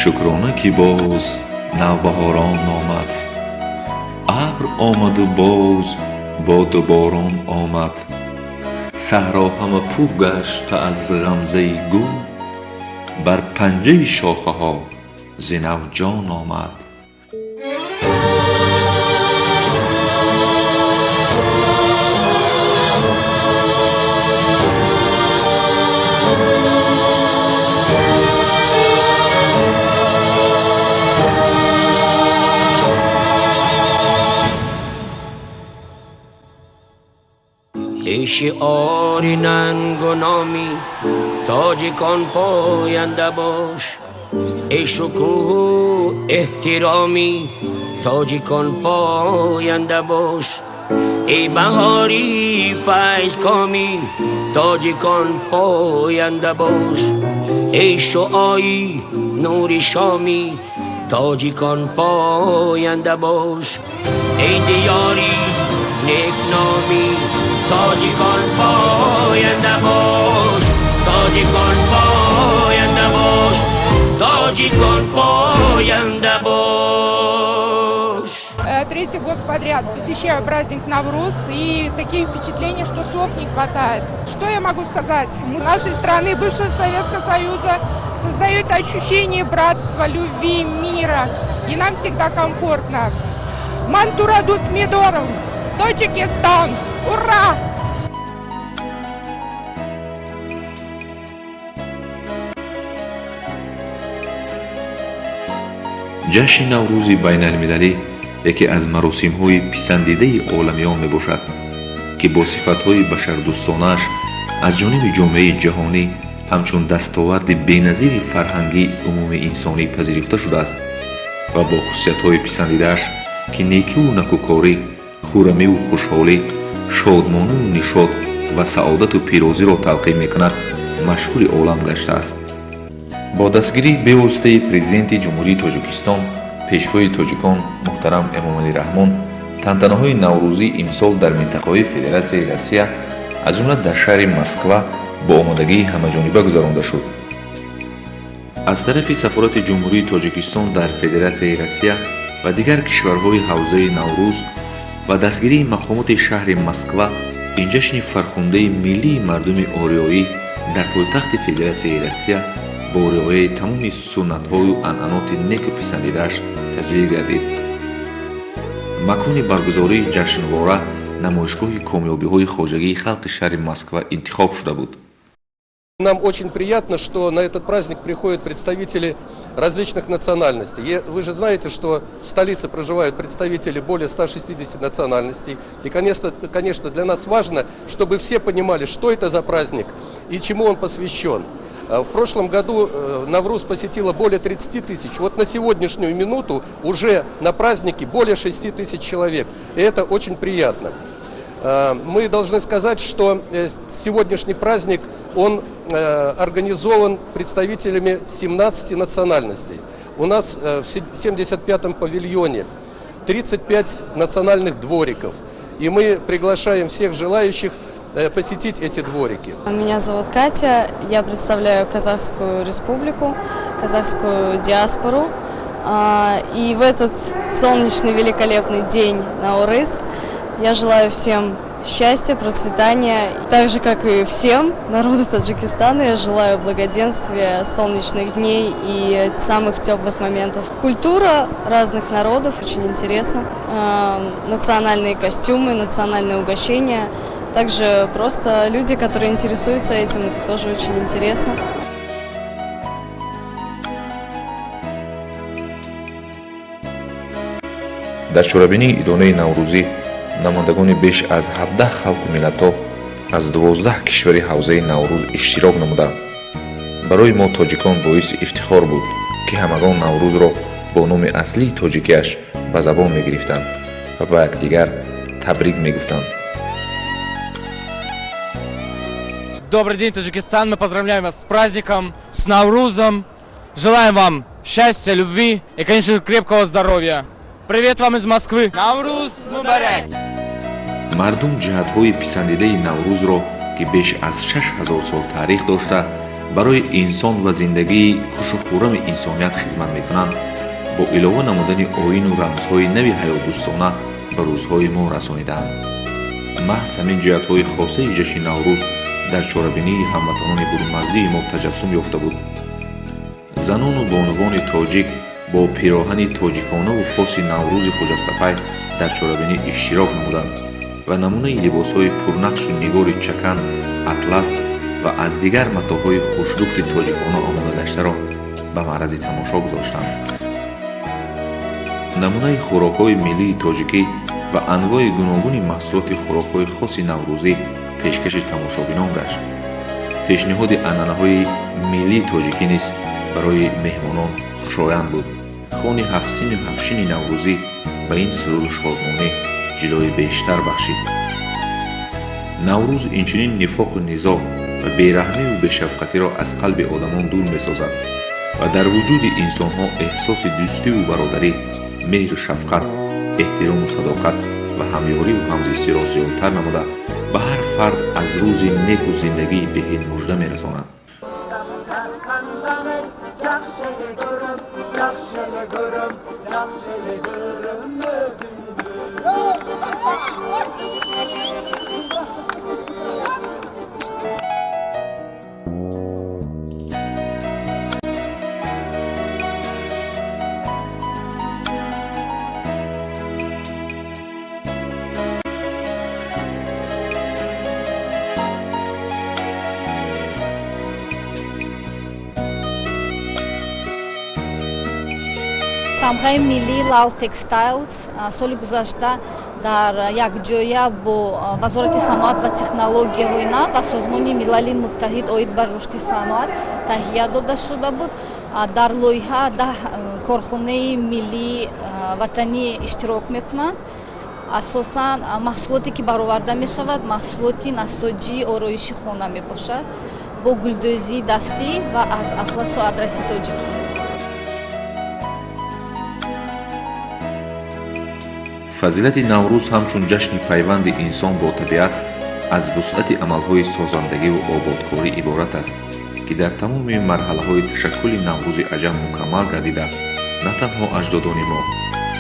شکرانه که باز نوبهاران آمد، ابر آمد و باز باد و باران آمد. صحرا همه پوه گشت از غمزه گل، بر پنجه شاخه ها ز نو جان آمد. ای شعار ننگ و نامی تاجیکان پاینده باش، ای شکوه و احترامی تاجیکان پاینده باش. ای بهاری فیض کامی تاجیکان پاینده باش. ای شعایی نور شامی تاجیکان پاینده باش. ای دیاری نیک نامی تاجیکان پاینده باش. تاجیکان پاینده باش. تاجیکان پاینده باش. Третий год подряд посещаю праздник Навруз, и такие впечатления, что слов не хватает. Что я могу сказать? Нашей страны, бывшего Советского Союза, создают ощущение братства, любви, мира, и нам всегда комфортно. Мантураду с Мидором, Таджикистан! Ура! جشن نوروز بین المللی یکی از مراسم‌های پسندیده عالمیان میباشد که با صفت‌های بشردوستانه‌اش از جانب جامعه جهانی همچون دستاورد بی‌نظیر فرهنگی عمومی انسانی پذیرفته شده است و با خصوصیت‌های پسندیده‌اش که نیکی و نکوکاری، خرمی و خوشحالی، شادمانی و نشاط و سعادت و پیروزی را تلقین می‌کند مشهور عالم گشته است. با دستگیری به‌واسطه پرزیدنت جمهوری تاجیکستان پیشوای تاجیکان محترم امامعلی رحمون، تنتنه‌های نوروزی امسال در منطقه‌های فدراسیای روسیه از جمله در شهر مسکو با آمادگی همه‌جانبه گذرانده شد. از طرف سفارت جمهوری تاجیکستان در فدراسیای روسیه و دیگر کشورهای حوزه نوروز و دستگیری مقامات شهر مسکو، این جشن فرخنده ملی مردم آریایی در پایتخت فدراسیای روسیه با رعایت تمام سنت‌های و عنعنات نیک و پسندیده‌اش تجلیل گردید. مکان برگزاری جشنواره نمایشگاه کامیابی‌های خواجگی خلق شهر مسکو انتخاب شده بود. Нам очень приятно, что на этот праздник приходят представители различных национальностей. Вы же знаете, что в столице проживают представители более 160 национальностей. И, конечно, для нас важно, чтобы все понимали, что это за праздник и чему он посвящен. В прошлом году Навруз посетило более 30 тысяч. Вот на сегодняшнюю минуту уже на празднике более 6 тысяч человек. И это очень приятно. Мы должны сказать, что сегодняшний праздник, он организован представителями 17 национальностей. У нас в 75-м павильоне 35 национальных двориков. И мы приглашаем всех желающих посетить эти дворики. Меня зовут Катя, я представляю Казахскую республику, казахскую диаспору. И в этот солнечный великолепный день Наурыз я желаю всем счастья, процветания. Так же, как и всем народу Таджикистана, я желаю благоденствия, солнечных дней и самых теплых моментов. Культура разных народов очень интересна. Национальные костюмы, национальные угощения. Также просто люди, которые интересуются этим, это тоже очень интересно. در چورابینی اداره نوروزی نمایندگان بیش از 17 خلق و ملت‌ها از 12 کشور حوزه نوروز اشتراک نمودند. برای ما تاجیکان باعث افتخار بود که همگان نوروز را با نام اصلی تاجیکیش به زبان می‌گرفتند و به یکدیگر تبریک می‌گفتند. Добрый день, Таджикистан! Мы поздравляем вас с праздником, с Наврузом. Желаем вам счастья, любви и, конечно, крепкого здоровья. Привет вам из Москвы! Навруз мубарак! مردم جهت‌های پسندیده نوروز را که بیش از 6000 سال تاریخ داشته барои инсон ва зиндагии хушу хуррами инсоният хизмат мекунанд, бо илова намудани оину рамзҳои нави ҳаётдӯстона ба рӯзҳои мо расонидаанд. маҳз ҳамин ҷиҳатҳои хосаи ҷашни наврӯз дар чорабинии ҳамватанони бурунмарзии мо таҷассум ёфта буд. занону бонувони тоҷик бо пироҳани тоҷиконаву хоси наврӯзи хуҷастапай дар чорабинӣ иштирок намуданд ва намунаи либосҳои пурнақшу нигори чакан, атлас ва аз дигар матоъҳои хушдухти тоҷикона омодагаштаро ба маърази тамошо гузоштанд. намунаи хӯрокҳои миллии тоҷикӣ ва анвои гуногуни маҳсулоти хӯрокҳои хоси наврӯзӣ пешкаши тамошобинон гашт. пешниҳоди анъанаҳои миллии тоҷикӣ низ барои меҳмонон хушоянд буд. хони ҳафтсину ҳафтшини наврӯзӣ ба ин суруду шодмонӣ ҷилои бештар бахшид. наврӯз инчунин нифоқу низо ва бераҳмию бешафқатиро аз қалби одамон дур месозад ва дар вуҷуди инсонҳо эҳсоси дӯстиву бародарӣ, меҳру шафқат, эҳтирому садоқат ва ҳамёриву ҳамзистиро зиёдтар намуда ба ҳар фард аз рӯзи неку зиндагии беҳед мужда мерасонад. тамғаи миллии Lal Textiles соли гузашта дар якҷоя бо вазорати саноат ва технологияҳои нав ва созмони милали муттаҳид оид ба рушди саноат таҳия дода шуда буд. дар лоиҳа 10 корхонаи миллии ватанӣ иштирок мекунанд. асосан маҳсулоте ки бароварда мешавад маҳсулоти насоҷии ороиши хона мебошад бо гулдӯзии дастӣ ва аз атласу адраси тоҷикӣ. фазилати наврӯз ҳамчун ҷашни пайванди инсон бо табиат аз вусъати амалҳои созандагиву ободкорӣ иборат аст, ки дар тамоми марҳалаҳои ташаккули наврӯзи аҷам мукаммал гардида на танҳо аҷдодони мо,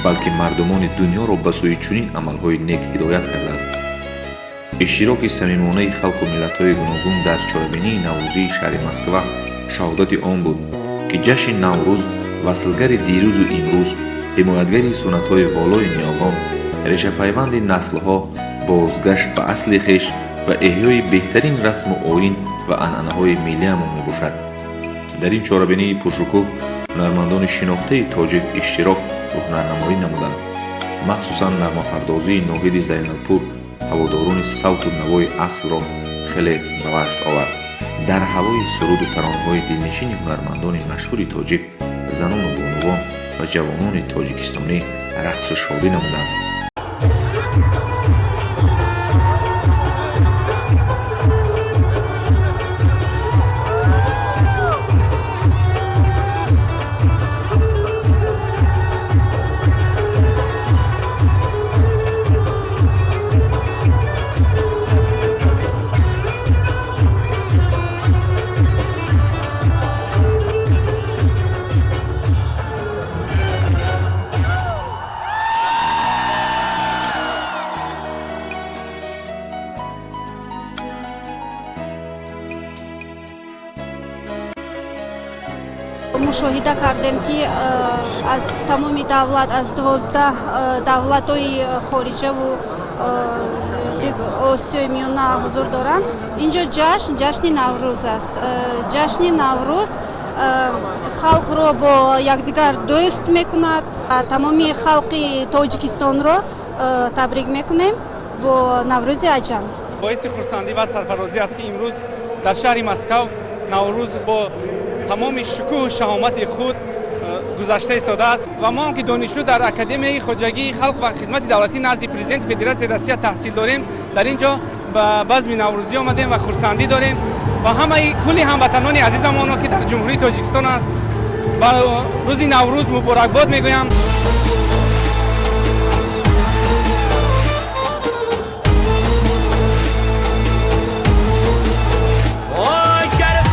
балки мардумони дуньёро ба сӯи чунин амалҳои нек ҳидоят кардааст. иштироки самимонаи халқу миллатҳои гуногун дар чорабинии наврӯзии шаҳри Москва шаҳодати он буд, ки ҷашни наврӯз васлгари дирӯзу имрӯз, ҳимоятгари суннатҳои волои ниёгон, решапайванди наслҳо, бозгашт ба асли хеш ва эҳёи беҳтарин расму оин ва анъанаҳои миллиамон мебошад. дар ин чорабинии пуршукӯҳ ҳунармандони шинохтаи тоҷик иштирок ва ҳунарнамоӣ намуданд. махсусан нағмапардозии ноҳиди зайналпур ҳаводорони савту навои аслро хеле ба ваҷд овард. дар ҳавои суруду таронаҳои дилнишини ҳунармандони машҳури тоҷик занону бонувон ва ҷавонони тоҷикистонӣ рақсу шодӣ намуданд. мушоҳида кардем ки аз тамоми давлат аз 12 давлатҳои хориҷаву осиёи миёна ҳузур доранд. инҷо ҷашни наврӯз аст. ҷашни наврӯз халқро бо якдигар дӯст мекунад. тамоми халқи тоҷикистонро табрик мекунем бо наврӯзи аҷам. боиси хурсандӣ ва сарфарозӣ аст ки имрӯз дар шаҳри Москав наврӯз бо тамоми шукӯҳу шаҳомати худ гузашта истодааст ва мо ҳам ки донишҷӯ дар академияи хоҷагии халқ ва хизмати давлатӣ назди президенти Федератсияи Россия таҳсил дорем. дар ин ҷо ба базми наврӯзӣ омадем ва хурсандӣ дорем ва ҳамаи кулли ҳамватанони азизамонро ки дар ҷумҳурии Тоҷикистон аст ба рӯзи наврӯз муборакбод мегӯям. Oy şerif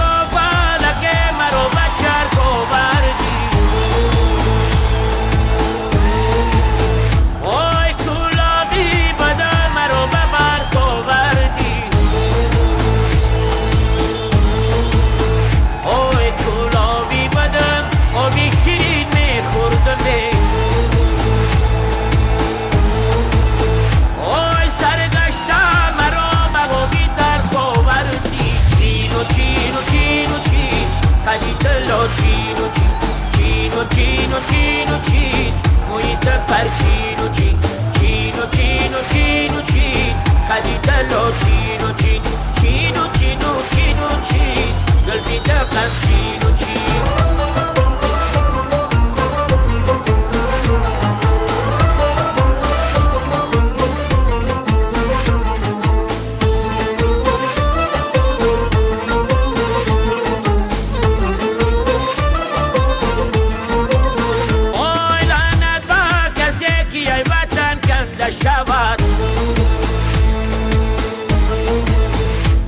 شود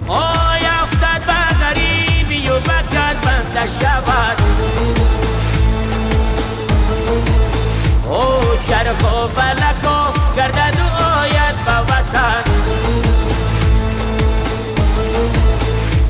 آی افتد به غریبی و بکرد بنده شود او چرخ و فلک و گردد و آید به وطن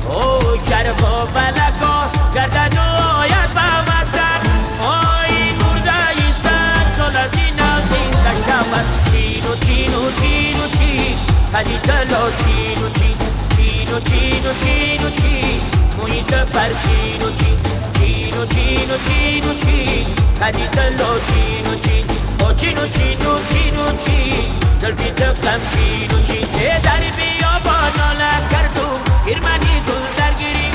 او چرخ و فلک و گردد و آید به وطن آی مرده ای صد سال از این زنده شود چین و چین و چین و چین خدی تلا چین و چین چین و چین و چین و چین محیط پر چین و چین چین و چین و چین و چین خدی تلا چین و چین او چین و چین و چین و چین زلفی تکم چین و چین در بیا با ناله کردم گرمانی گل درگیری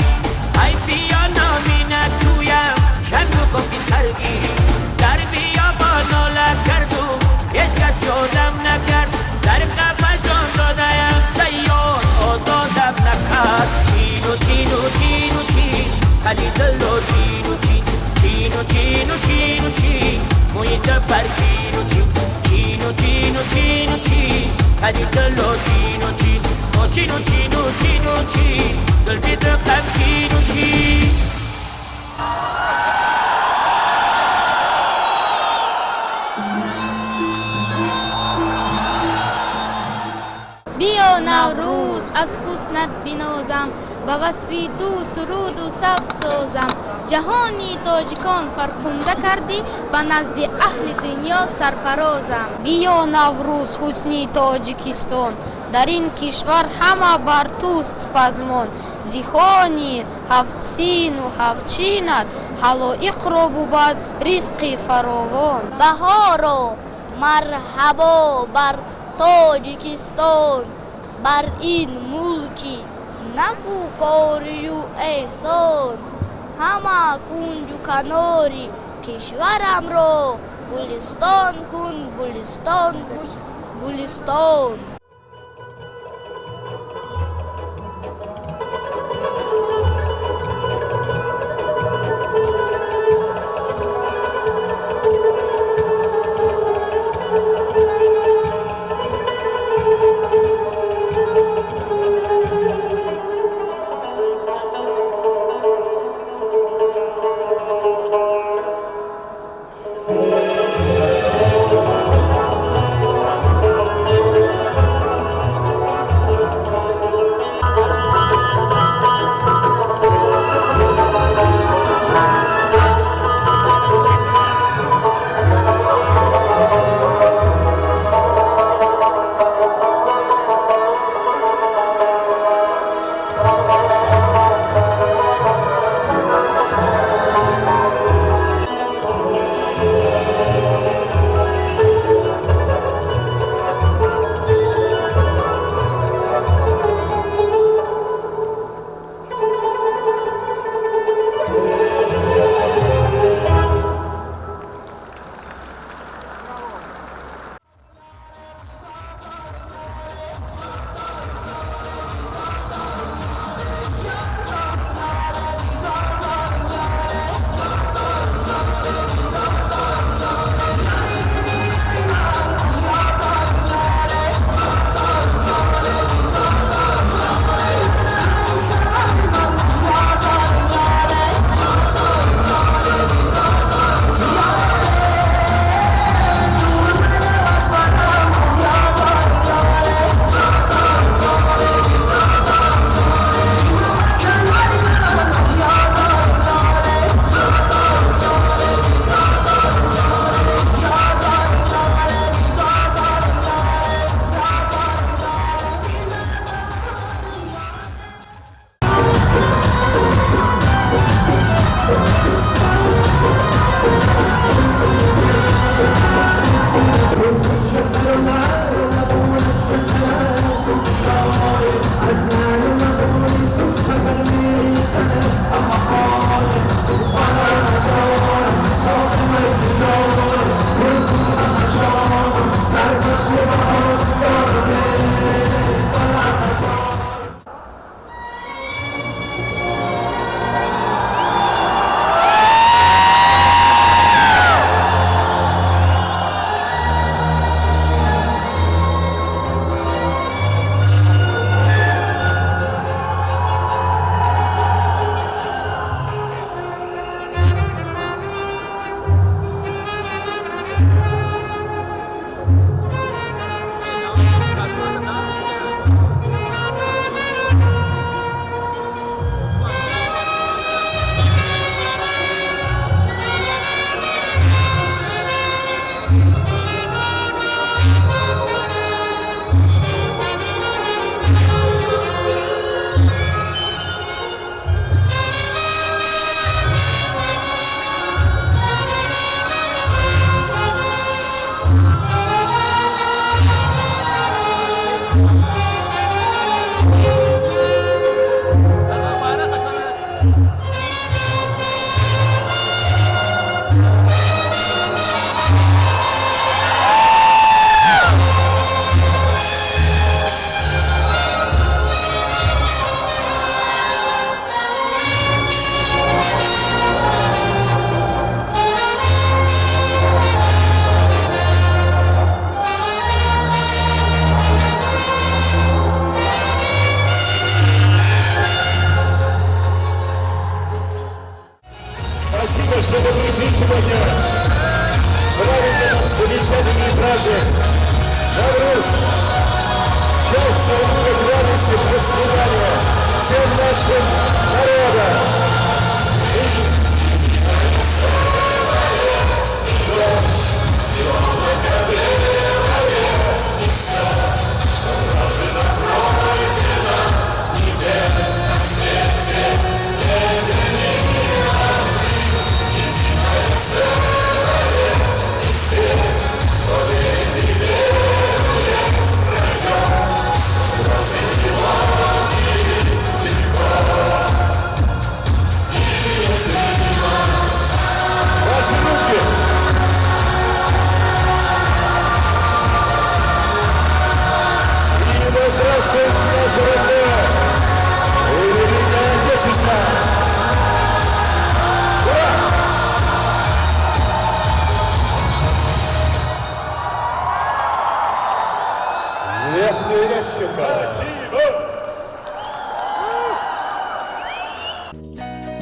ای بیا نامی نتویم شنگ و کن پیس خرگیری در بیا با ناله کردم هیچ کس یادم نکرد در قفل جان دادیم سیاد آزادم نکرد چین و چین و چین و چین خدی تلا چین و چین چین و چین و چین و چین محیط پر چین و چین چین و چین و چین و چین خدی تلا چین و چین و چین و چین و چین و چین زلفی تکم چین و چین بیا نوروز از حسنت بنازم به وصفی دو سرود و سبز سازم جهانی تاجیکان فرخنده کردی به نزد اهل دنیا سرفرازم بیا نوروز حسنی تاجیکستان در این کشور همه بر توست پزمان زیخانی هفت سین و هفت چینت حلایق را بود رزق فراوان بهارا مرحبا بر تاجیکستان بر این ملکی نکو کاری و احسان همه کنج و کناری کشورم را گلستان کن گلستان کن گلستان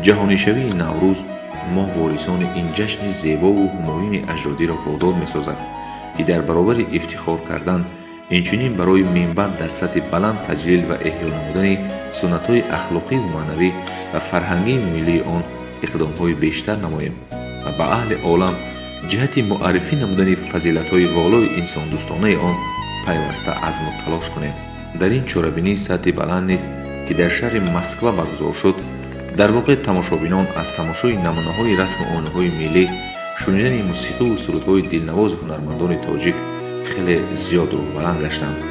ҷаҳонишавии наврӯз мо ворисони ин ҷашни зебову ҳумоюни аҷдодиро водор месозад, ки дар баробари ифтихор кардан инчунин барои минбаъд дар сатҳи баланд таҷлил ва эҳё намудани суннатҳои ахлоқиву маънавӣ ва фарҳангии миллии он иқдомҳои бештар намоем ва ба аҳли олам ҷиҳати муаррифӣ намудани фазилатҳои волои инсондӯстонаи он пайваста азму талош кунем. дар ин чорабинии сатҳи баланд низ ки дар шаҳри Москва баргузор шуд, дар воқеъ тамошобинон аз тамошои намунаҳои расму оинаҳои миллӣ, шунидани мусиқиву сурудҳои дилнавози ҳунармандони тоҷик хеле зиёд рӯҳбаланд гаштанд.